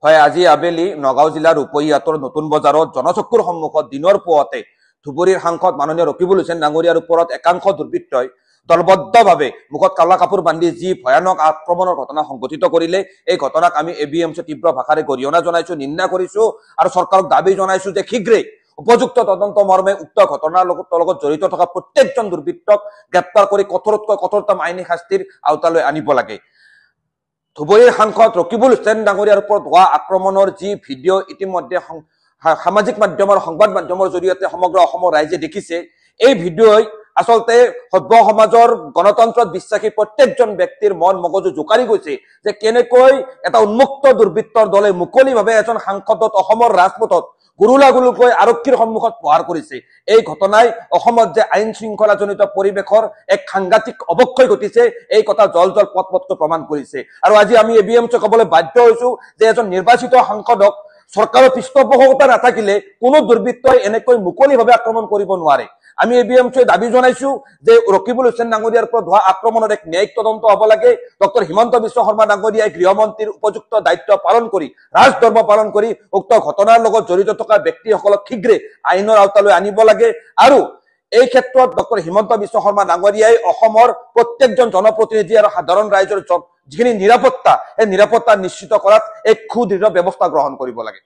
হয়, আজি আবেলি নগাঁও জিলাৰ ৰূপহীহাটৰ নতুন বজাৰত জনচক্ষুৰ সন্মুখত দিনৰ পুৱাতে ধুবুৰীৰ সাংসদ মাননীয় ৰকিবুল হুছেইন ডাঙৰীয়াৰ ওপৰত একাংশ দুৰ্বৃত্তই দলবদ্ধভাৱে মুখত কালা কাপোৰ বান্ধি যি ভয়ানক আক্ৰমণৰ ঘটনা সংঘটিত কৰিলে, এই ঘটনাক আমি ABMC তীব্ৰ ভাষাৰে গৰিহণা জনাইছো, নিন্দা কৰিছো আৰু চৰকাৰক দাবী জনাইছো যে শীঘ্ৰেই উপযুক্ত তদন্ত মৰ্মে উক্ত ঘটনাৰ লগত জড়িত থকা প্ৰত্যেকজন দুৰ্বৃত্তক গ্ৰেপ্তাৰ কৰি কঠোৰতকৈ কঠোৰতম আইনী শাস্তিৰ আওতালৈ আনিব লাগে। ধুবুৰীৰ সাংসদ ৰকিবুল হুছেইন ডাঙৰীয়াৰ ওপৰত হোৱা আক্ৰমণৰ যি ভিডিঅ' ইতিমধ্যে সামাজিক মাধ্যমৰ সংবাদ মাধ্যমৰ জৰিয়তে সমগ্ৰ অসমৰ ৰাইজে দেখিছে, এই ভিডিঅ'ই আচলতে সভ্য সমাজৰ গণতন্ত্ৰত বিশ্বাসী প্ৰত্যেকজন ব্যক্তিৰ মন মগজু জোকাৰি গৈছে যে কেনেকৈ এটা উন্মুক্ত দুৰ্বৃত্তৰ দলে মুকলিভাৱে এজন সাংসদক অসমৰ ৰাজপথত গুৰুলাগুৰুকৈ আৰক্ষীৰ সন্মুখত প্ৰহাৰ কৰিছে। এই ঘটনাই অসমত যে আইন শৃংখলাজনিত পৰিৱেশৰ এক সাংঘাতিক অৱক্ষয় ঘটিছে, এই কথা জল জল পটপটকৈ প্ৰমাণ কৰিছে। আৰু আজি আমি ABMC ক'বলৈ বাধ্য হৈছো যে এজন নিৰ্বাচিত সাংসদক চৰকাৰৰ পৃষ্ঠপোষকতা নাথাকিলে কোনো দুৰ্বৃত্তই এনেকৈ মুকলিভাৱে আক্ৰমণ কৰিব নোৱাৰে। আমি ABMC দাবী জনাইছো যে ৰকিবুল হুছেইন ডাঙৰীয়াৰ ওপৰত হোৱা আক্ৰমণৰ এক ন্যায়িক তদন্ত হ'ব লাগে। ডক্টৰ হিমন্ত বিশ্ব শৰ্মা ডাঙৰীয়াই গৃহমন্ত্ৰীৰ উপযুক্ত দায়িত্ব পালন কৰি ৰাজধৰ্ম পালন কৰি উক্ত ঘটনাৰ লগত জড়িত থকা ব্যক্তিসকলক শীঘ্ৰে আইনৰ আওতালৈ আনিব লাগে। আৰু এই ক্ষেত্ৰত ডক্টৰ হিমন্ত বিশ্ব শৰ্মা ডাঙৰীয়াই অসমৰ প্ৰত্যেকজন জনপ্ৰতিনিধি আৰু সাধাৰণ ৰাইজৰ যিখিনি নিৰাপত্তা, এই নিৰাপত্তা নিশ্চিত কৰাত এক সুদৃঢ় ব্যৱস্থা গ্ৰহণ কৰিব লাগে।